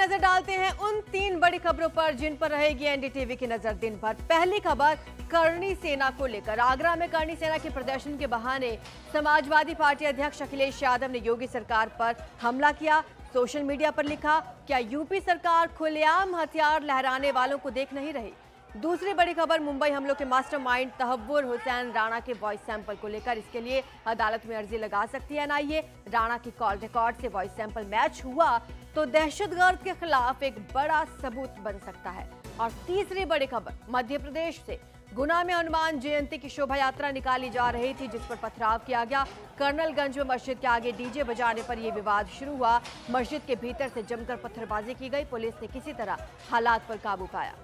नजर डालते हैं उन 3 बड़ी खबरों पर जिन पर रहेगी एनडीटीवी की नजर दिन भर। पहली खबर करणी सेना को लेकर। आगरा में करणी सेना के प्रदर्शन के बहाने समाजवादी पार्टी अध्यक्ष अखिलेश यादव ने योगी सरकार पर हमला किया। सोशल मीडिया पर लिखा, क्या यूपी सरकार खुलेआम हथियार लहराने वालों को देख नहीं रही। दूसरी बड़ी खबर मुंबई हमलों के मास्टरमाइंड तहव्वुर हुसैन राणा के वॉइस सैंपल को लेकर। इसके लिए अदालत में अर्जी लगा सकती है एनआईए। राणा की कॉल रिकॉर्ड से वॉइस सैंपल मैच हुआ तो दहशतगर्द के खिलाफ एक बड़ा सबूत बन सकता है। और तीसरी बड़ी खबर मध्य प्रदेश से। गुना में हनुमान जयंती की शोभा यात्रा निकाली जा रही थी जिस पर पथराव किया गया। कर्नलगंज में मस्जिद के आगे डीजे बजाने पर यह विवाद शुरू हुआ। मस्जिद के भीतर से जमकर पत्थरबाजी की गई। पुलिस ने किसी तरह हालात पर काबू पाया।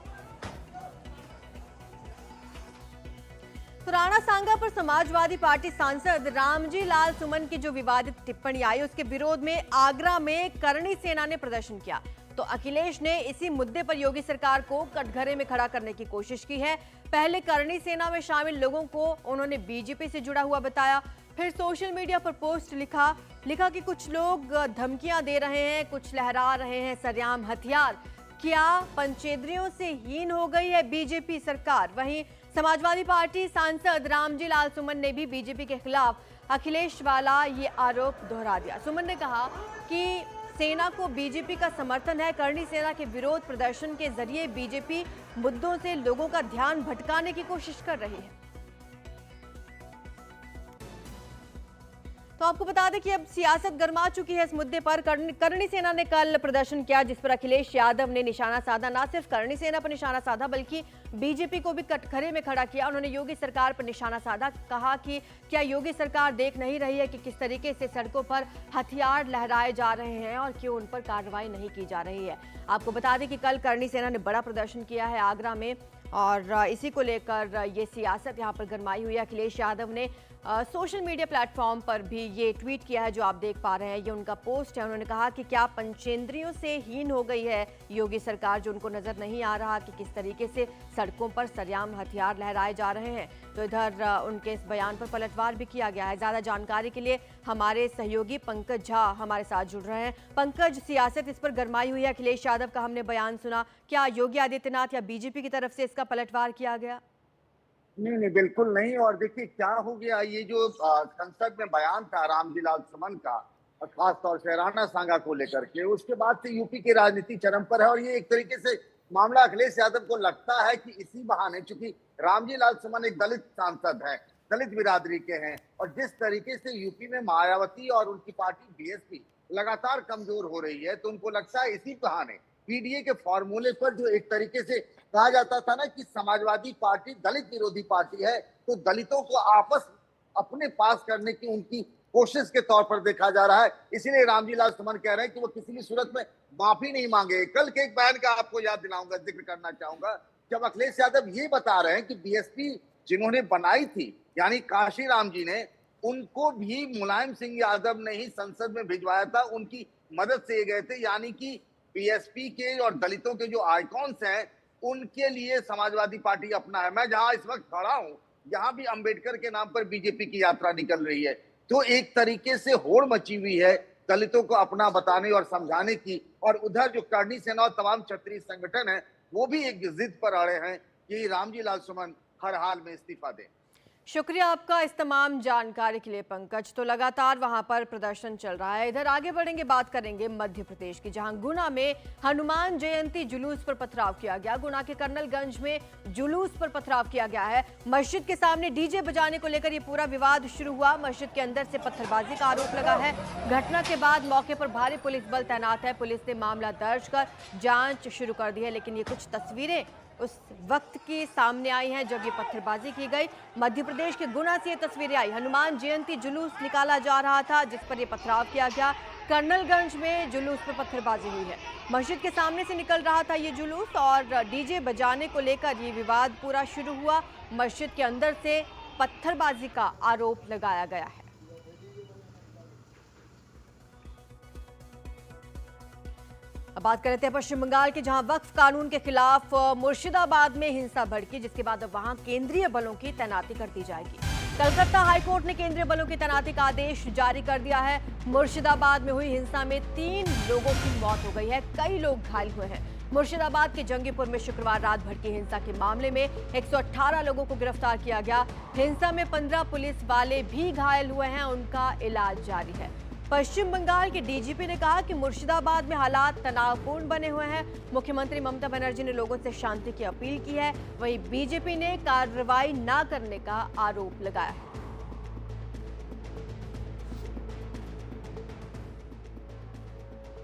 तो राणा सांगा पर समाजवादी पार्टी सांसद रामजी लाल सुमन की जो विवादित टिप्पणी आई उसके विरोध में आगरा में करणी सेना ने प्रदर्शन किया। तो अखिलेश ने इसी मुद्दे पर योगी सरकार को कटघरे में खड़ा करने की कोशिश की है। पहले करणी सेना में शामिल लोगों को उन्होंने बीजेपी से जुड़ा हुआ बताया। फिर सोशल मीडिया पर पोस्ट लिखा कि कुछ लोग धमकियां दे रहे हैं, कुछ लहरा रहे हैं सरेआम हथियार। क्या पंचेंद्रियों से हीन हो गई है बीजेपी सरकार। वहीं समाजवादी पार्टी सांसद रामजी लाल सुमन ने भी बीजेपी के खिलाफ अखिलेश वाला ये आरोप दोहरा दिया। सुमन ने कहा कि सेना को बीजेपी का समर्थन है। करणी सेना के विरोध प्रदर्शन के जरिए बीजेपी मुद्दों से लोगों का ध्यान भटकाने की कोशिश कर रही है। तो आपको बता दें कि अब सियासत गर्मा चुकी है इस मुद्दे पर। करणी सेना ने कल प्रदर्शन किया जिस पर अखिलेश यादव ने निशाना साधा। न सिर्फ करणी सेना पर निशाना साधा बल्कि बीजेपी को भी कटघरे में खड़ा किया। उन्होंने योगी सरकार पर निशाना साधा। कहा कि क्या योगी सरकार देख नहीं रही है कि किस तरीके से सड़कों पर हथियार लहराए जा रहे हैं और क्यों उन पर कार्रवाई नहीं की जा रही है। आपको बता दें कि कल करणी सेना ने बड़ा प्रदर्शन किया है आगरा में और इसी को लेकर ये सियासत यहाँ पर गरमाई हुई है। अखिलेश यादव ने सोशल मीडिया प्लेटफॉर्म पर भी ये ट्वीट किया है जो आप देख पा रहे हैं। ये उनका पोस्ट है। उन्होंने कहा कि क्या पंचेंद्रियों से हीन हो गई है योगी सरकार, जो उनको नजर नहीं आ रहा कि किस तरीके से सड़कों पर सरेआम हथियार लहराए जा रहे हैं। तो इधर उनके इस बयान पर पलटवार भी किया गया है। ज्यादा जानकारी के लिए हमारे सहयोगी पंकज झा हमारे साथ जुड़ रहे हैं। पंकज, सियासत इस पर गरमाई हुई है। अखिलेश यादव का हमने बयान सुना, क्या योगी आदित्यनाथ या बीजेपी की तरफ से इसका पलटवार किया गया? नहीं, बिल्कुल नहीं। और देखिए क्या हो गया, ये जो संसद में बयान था रामजी लाल सुमन का, खास तौर से राणा सांगा को लेकर के, उसके बाद से यूपी की राजनीति चरम पर है। और ये एक तरीके से मामला अखिलेश यादव को लगता है कि इसी बहाने, चूंकि रामजी लाल सुमन एक दलित सांसद है, दलित बिरादरी के हैं, और जिस तरीके से यूपी में मायावती और उनकी पार्टी बीएसपी लगातार कमजोर हो रही है, तो उनको लगता है इसी बहाने पीडीए के फॉर्मूले पर, जो एक तरीके से कहा जाता था ना कि समाजवादी पार्टी दलित विरोधी पार्टी है, तो दलितों को आपस अपने पास करने की उनकी कोशिश के तौर पर देखा जा रहा है। इसीलिए रामजी लाल सुमन कह रहे हैं कि वो किसी भी सूरत में माफी नहीं मांगे। कल के एक बयान का आपको याद दिलाऊंगा, जिक्र करना चाहूंगा, जब अखिलेश यादव ये बता रहे हैं कि बीएसपी जिन्होंने बनाई थी, यानी काशी राम जी ने, उनको भी मुलायम सिंह यादव ने ही संसद में भिजवाया था, उनकी मदद से ये गए थे। यानी कि बीएसपी के और दलितों के जो आइकॉन्स हैं उनके लिए समाजवादी पार्टी अपना है। मैं जहां इस वक्त खड़ा हूं, यहाँ भी अंबेडकर के नाम पर बीजेपी की यात्रा निकल रही है। तो एक तरीके से होड़ मची हुई है दलितों को अपना बताने और समझाने की। और उधर जो करणी सेना और तमाम क्षत्रिय संगठन है वो भी एक जिद पर अड़े हैं कि रामजी लाल सुमन हर हाल में इस्तीफा दें। शुक्रिया आपका इस तमाम जानकारी के लिए पंकज। तो लगातार वहां पर प्रदर्शन चल रहा है। इधर आगे बढ़ेंगे, बात करेंगे मध्य प्रदेश की, जहां गुना में हनुमान जयंती जुलूस पर पथराव किया गया। गुना के कर्नलगंज में जुलूस पर पथराव किया गया है। मस्जिद के सामने डीजे बजाने को लेकर ये पूरा विवाद शुरू हुआ। मस्जिद के अंदर से पत्थरबाजी का आरोप लगा है। घटना के बाद मौके पर भारी पुलिस बल तैनात है। पुलिस ने मामला दर्ज कर जांच शुरू कर दी है। लेकिन ये कुछ तस्वीरें उस वक्त की सामने आई हैं जब ये पत्थरबाजी की गई। मध्य प्रदेश के गुना से ये तस्वीरें आई। हनुमान जयंती जुलूस निकाला जा रहा था जिस पर ये पथराव किया गया। कर्नलगंज में जुलूस पर पत्थरबाजी हुई है। मस्जिद के सामने से निकल रहा था ये जुलूस और डीजे बजाने को लेकर ये विवाद पूरा शुरू हुआ। मस्जिद के अंदर से पत्थरबाजी का आरोप लगाया गया है। अब बात करते हैं पश्चिम बंगाल के, जहां वक्फ कानून के खिलाफ मुर्शिदाबाद में हिंसा भड़की, जिसके बाद अब वहां केंद्रीय बलों की तैनाती कर दी जाएगी। कलकत्ता हाईकोर्ट ने केंद्रीय बलों की तैनाती का आदेश जारी कर दिया है। मुर्शिदाबाद में हुई हिंसा में 3 लोगों की मौत हो गई है, कई लोग घायल हुए हैं। मुर्शिदाबाद के जंगीपुर में शुक्रवार रात भड़की हिंसा के मामले में 118 लोगों को गिरफ्तार किया गया। हिंसा में 15 पुलिस वाले भी घायल हुए हैं, उनका इलाज जारी है। पश्चिम बंगाल के डीजीपी ने कहा कि मुर्शिदाबाद में हालात तनावपूर्ण बने हुए हैं। मुख्यमंत्री ममता बनर्जी ने लोगों से शांति की अपील की है। वहीं बीजेपी ने कार्रवाई न करने का आरोप लगाया है।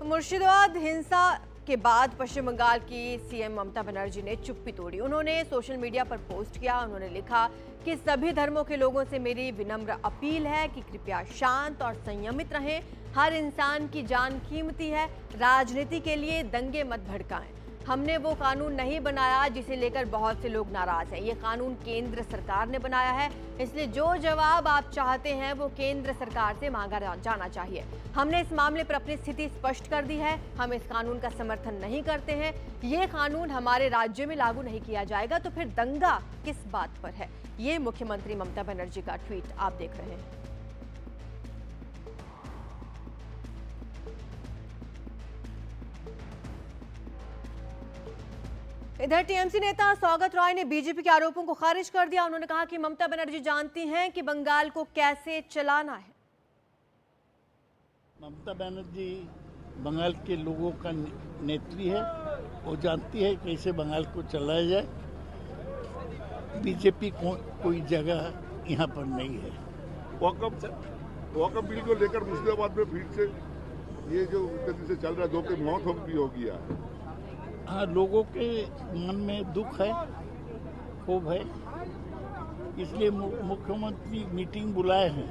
मुर्शिदाबाद हिंसा के बाद पश्चिम बंगाल की सीएम ममता बनर्जी ने चुप्पी तोड़ी। उन्होंने सोशल मीडिया पर पोस्ट किया। उन्होंने लिखा कि सभी धर्मों के लोगों से मेरी विनम्र अपील है कि कृपया शांत और संयमित रहें। हर इंसान की जान कीमती है। राजनीति के लिए दंगे मत भड़काएं। हमने वो कानून नहीं बनाया जिसे लेकर बहुत से लोग नाराज हैं। ये कानून केंद्र सरकार ने बनाया है, इसलिए जो जवाब आप चाहते हैं वो केंद्र सरकार से मांगा जाना चाहिए। हमने इस मामले पर अपनी स्थिति स्पष्ट कर दी है। हम इस कानून का समर्थन नहीं करते हैं। ये कानून हमारे राज्य में लागू नहीं किया जाएगा, तो फिर दंगा किस बात पर है? ये मुख्यमंत्री ममता बनर्जी का ट्वीट आप देख रहे हैं। इधर टीएमसी नेता सौगत रॉय ने बीजेपी के आरोपों को खारिज कर दिया। उन्होंने कहा कि ममता बनर्जी जानती हैं कि बंगाल को कैसे चलाना है। ममता बनर्जी बंगाल के लोगों का नेत्री है। वो जानती है कैसे बंगाल को चलाया जाए। बीजेपी को कोई जगह यहाँ पर नहीं है। वॉकअप बिल को लेकर मुर्शिदाबाद में फिर से ये जो तेजी से चल रहा है, 2 की मौत हो गया। हाँ, लोगों के मन में दुख है, क्षोभ है, इसलिए मुख्यमंत्री मीटिंग बुलाए हैं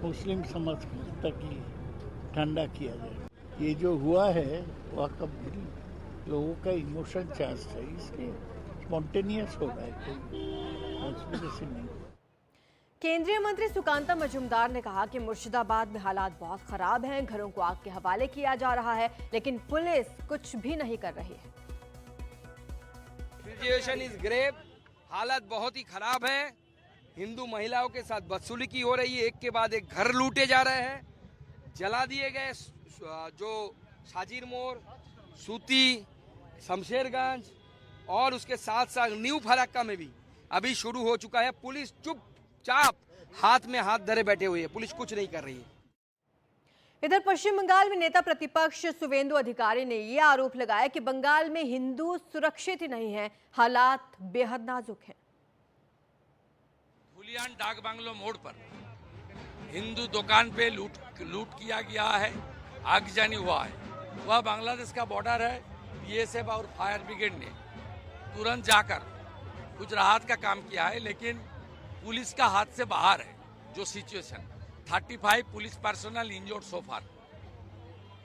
मुस्लिम समाज को, ताकि ठंडा किया जाए। ये जो हुआ है वॉकअप बिल, लोगों का इमोशन चार्ज है, इसलिए स्पॉन्टेनियस हो रहा है, कोई कॉन्स्पिरेसी नहीं। केंद्रीय मंत्री सुकांता मजूमदार ने कहा कि मुर्शिदाबाद में हालात बहुत खराब हैं, घरों को आग के हवाले किया जा रहा है, लेकिन पुलिस कुछ भी नहीं कर रही है। सिचुएशन इज ग्रेव, हालत बहुत ही खराब है। हिंदू महिलाओं के साथ बदसलूकी हो रही है, एक के बाद एक घर लूटे जा रहे हैं, जला दिए गए। जो शाजीर मोड़, सूती, शमशेरगंज और उसके साथ साथ न्यू फरक्का में भी अभी शुरू हो चुका है। पुलिस चुपचाप हाथ में हाथ धरे बैठे हुए है, पुलिस कुछ नहीं कर रही है। इधर पश्चिम बंगाल में नेता प्रतिपक्ष शुवेंदु अधिकारी ने यह आरोप लगाया कि बंगाल में हिंदू सुरक्षित ही नहीं है, हालात बेहद नाजुक हैं। धुलियान डाक बांग्लो मोड़ पर हिंदू दुकान पे लूट किया गया है, आगजनी हुआ है। वह बांग्लादेश का बॉर्डर है। बीएसएफ और फायर ब्रिगेड ने तुरंत जाकर कुछ राहत का काम किया है, लेकिन पुलिस का हाथ से बाहर है जो situation. 35 police personnel injured so far.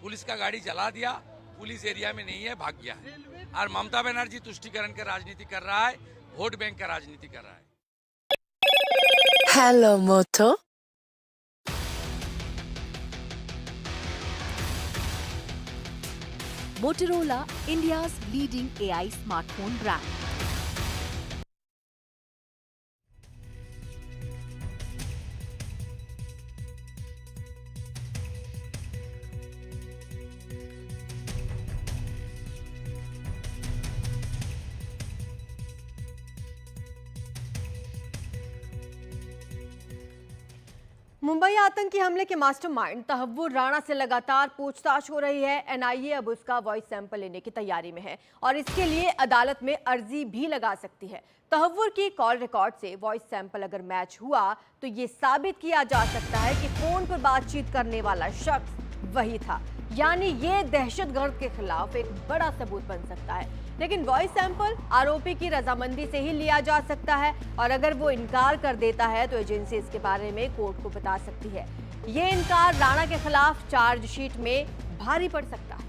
Police का गाड़ी जला दिया, पुलिस एरिया में नहीं है, भाग गया है। और ममता बनर्जी तुष्टीकरण का राजनीति कर रहा है, वोट बैंक का राजनीति कर रहा है। हेलो मोटो। Motorola, India's leading AI smartphone brand. Mumbai आतंकी हमले के मास्टरमाइंड तहव्वुर राणा से लगातार पूछताछ हो रही है। एनआईए अब उसका वॉइस सैंपल लेने की तैयारी में है और इसके लिए अदालत में अर्जी भी लगा सकती है। तहव्वुर की कॉल रिकॉर्ड से वॉइस सैंपल अगर मैच हुआ तो ये साबित किया जा सकता है कि फोन पर बातचीत करने वाला शख्स वही था, यानी ये दहशतगर्द के खिलाफ एक बड़ा सबूत बन सकता है। लेकिन वॉइस सैंपल आरोपी की रजामंदी से ही लिया जा सकता है और अगर वो इनकार कर देता है तो एजेंसी इसके बारे में कोर्ट को बता सकती है। ये इनकार राणा के खिलाफ चार्जशीट में भारी पड़ सकता है।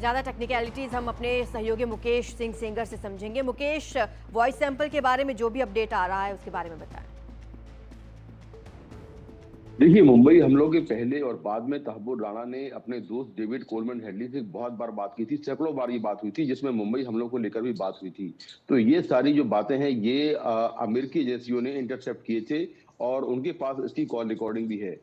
ज्यादा टेक्निकलिटीज हम अपने सहयोगी मुकेश सिंह सेंगर से समझेंगे। मुकेश, वॉइस सैंपल के बारे में जो भी अपडेट आ रहा है उसके बारे में बताएं। देखिए, मुंबई हमलों के पहले और बाद में तहव्वुर राणा ने अपने दोस्त डेविड कोलमैन हेडली से बहुत बार बात की थी, सैकड़ों बार ये बात हुई थी, जिसमें मुंबई हमलों को लेकर भी बात हुई थी। तो ये सारी जो बातें हैं, ये अमेरिकी एजेंसियों ने इंटरसेप्ट किए थे और उनके पास इसकी कॉल रिकॉर्डिंग भी है,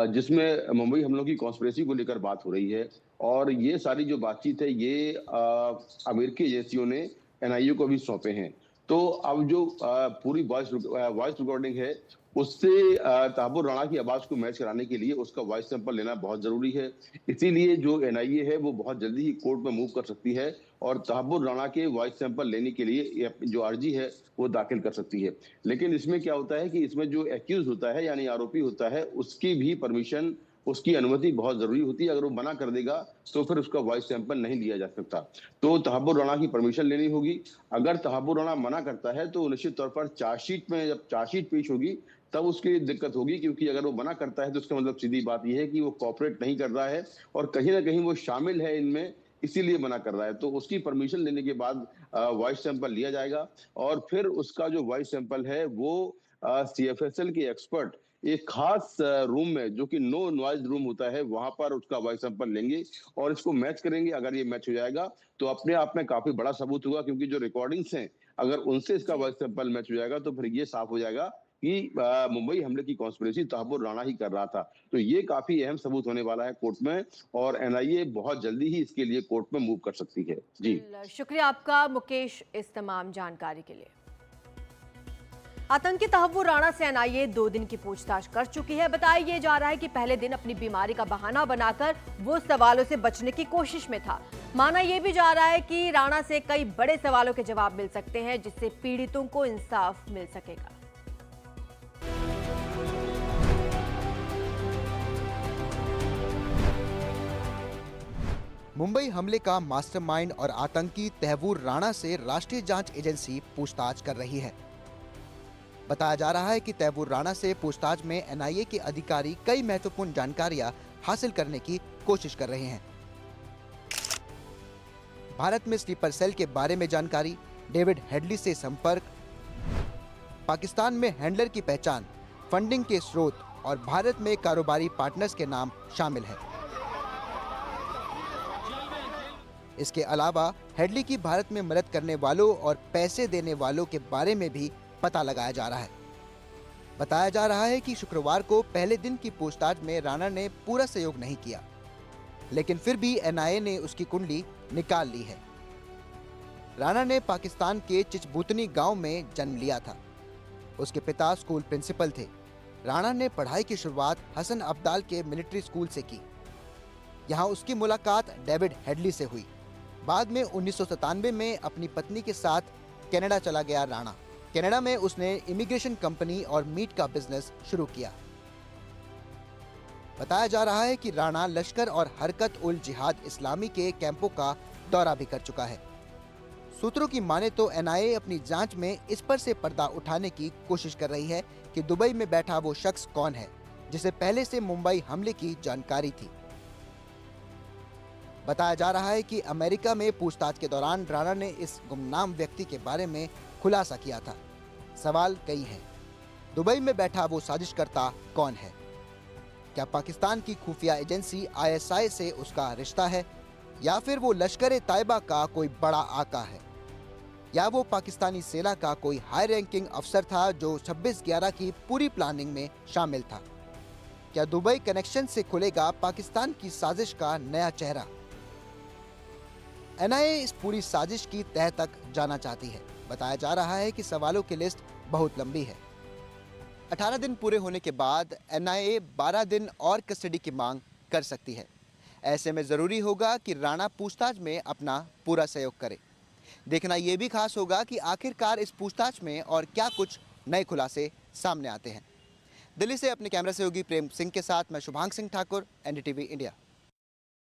जिसमें मुंबई हमलों की कॉन्स्पिरेसी को लेकर बात हो रही है। और ये सारी जो बातचीत है, ये अमेरिकी एजेंसियों ने एनआईए को भी सौंपे हैं। तो अब जो पूरी वॉइस रिकॉर्डिंग है, उससे तहव्वुर राणा की आवाज को मैच कराने के लिए उसका वॉइस सैंपल लेना बहुत जरूरी है। इसीलिए जो एनआईए है वो बहुत जल्दी ही कोर्ट में मूव कर सकती है और तहव्वुर राणा के वॉइस सैंपल लेने के लिए जो अर्जी है वो दाखिल कर सकती है। लेकिन इसमें क्या होता है कि इसमें जो एक्यूज होता है यानी आरोपी होता है, उसकी भी परमिशन, उसकी अनुमति बहुत जरूरी होती है। अगर वो मना कर देगा तो फिर उसका वॉइस सैंपल नहीं लिया जा सकता। तो तहव्वुर राणा की परमिशन लेनी होगी। अगर तहव्वुर राणा मना करता है तो निश्चित तौर पर चार्जशीट में जब चार्जशीट पेश होगी तब उसके लिए दिक्कत होगी, क्योंकि अगर वो मना करता है तो उसका मतलब सीधी बात यह है कि वो कोऑपरेट नहीं कर रहा है और कहीं ना कहीं वो शामिल है इनमें, इसीलिए मना कर रहा है। तो उसकी परमिशन लेने के बाद वॉइस सैंपल लिया जाएगा और फिर उसका जो वॉइस सैंपल है वो सीएफएसएल के एक्सपर्ट एक खास रूम में, जो कि नो नॉइज रूम होता है, वहां पर उसका वॉइस सैंपल लेंगे और इसको मैच करेंगे। अगर ये मैच हो जाएगा तो अपने आप में काफी बड़ा सबूत होगा, क्योंकि जो रिकॉर्डिंग्स हैं, अगर उनसे इसका वॉइस सैंपल मैच हो जाएगा तो फिर ये साफ हो जाएगा कि मुंबई हमले की कॉन्स्पिरेसी तहव्वुर राणा ही कर रहा था। तो ये काफी अहम सबूत होने वाला है कोर्ट में और एनआईए बहुत जल्दी ही इसके लिए कोर्ट में मूव कर सकती है। जी, शुक्रिया आपका मुकेश इस तमाम जानकारी के लिए। आतंकी तहव्वुर राणा से एनआईए 2 दिन की पूछताछ कर चुकी है। बताया जा रहा है कि पहले दिन अपनी बीमारी का बहाना बनाकर वो सवालों से बचने की कोशिश में था। माना यह भी जा रहा है कि राणा से कई बड़े सवालों के जवाब मिल सकते हैं, जिससे पीड़ितों को इंसाफ मिल सकेगा। मुंबई हमले का मास्टरमाइंड और आतंकी तहव्वुर राणा से राष्ट्रीय जांच एजेंसी पूछताछ कर रही है। बताया जा रहा है कि तहव्वुर राणा से पूछताछ में एनआईए के अधिकारी कई महत्वपूर्ण जानकारियां हासिल करने की कोशिश कर रहे हैं। भारत में स्लीपर सेल के बारे में जानकारी, डेविड हेडली से संपर्क, पाकिस्तान में हैंडलर की पहचान, फंडिंग के स्रोत और भारत में कारोबारी पार्टनर्स के नाम शामिल है। इसके अलावा हेडली की भारत में मदद करने वालों और पैसे देने वालों के बारे में भी पता लगाया जा रहा है। बताया जा रहा है कि शुक्रवार को पहले दिन की पूछताछ में राणा ने पूरा सहयोग नहीं किया, लेकिन फिर भी एनआईए ने उसकी कुंडली निकाल ली है। राणा ने पाकिस्तान के चिचबूतनी गांव में जन्म लिया था। उसके पिता स्कूल प्रिंसिपल थे। राणा ने पढ़ाई की शुरुआत हसन अब्दाल के मिलिट्री स्कूल से की। यहां उसकी मुलाकात डेविड हेडली से हुई। बाद में 1997 में अपनी पत्नी के साथ कनाडा चला गया राणा। कनाडा में उसने इमिग्रेशन कंपनी और मीट का बिजनेस शुरू किया। बताया जा रहा है कि राणा लश्कर और हरकत उल जिहाद इस्लामी के कैंपों का दौरा भी कर चुका है। सूत्रों की माने तो एनआईए अपनी जांच में इस पर से पर्दा उठाने की कोशिश कर रही है कि दुबई में बैठा वो शख्स कौन है, जिसे पहले से मुंबई हमले की जानकारी थी। बताया जा रहा है कि अमेरिका में पूछताछ के दौरान राणा ने इस गुमनाम व्यक्ति के बारे में खुलासा किया था। सवाल कई हैं। दुबई में बैठा वो साजिशकर्ता कौन है? क्या पाकिस्तान की खुफिया एजेंसी आईएसआई से उसका रिश्ता है, या फिर वो लश्कर तैयबा का कोई बड़ा आका है, या वो पाकिस्तानी सेना का कोई हाई रैंकिंग अफसर था जो 26/11 की पूरी प्लानिंग में शामिल था? क्या दुबई कनेक्शन से खुलेगा पाकिस्तान की साजिश का नया चेहरा? एनआईए इस पूरी साजिश की तह तक जाना चाहती है। बताया जा रहा है कि सवालों की लिस्ट बहुत लंबी है। 18 दिन पूरे होने के बाद एनआईए 12 दिन और कस्टडी की मांग कर सकती है। ऐसे में ज़रूरी होगा कि राणा पूछताछ में अपना पूरा सहयोग करे। देखना यह भी खास होगा कि आखिरकार इस पूछताछ में और क्या कुछ नए खुलासे सामने आते हैं। दिल्ली से अपने कैमरा सहयोगी प्रेम सिंह के साथ मैं शुभांग सिंह ठाकुर, एनडीटीवी इंडिया।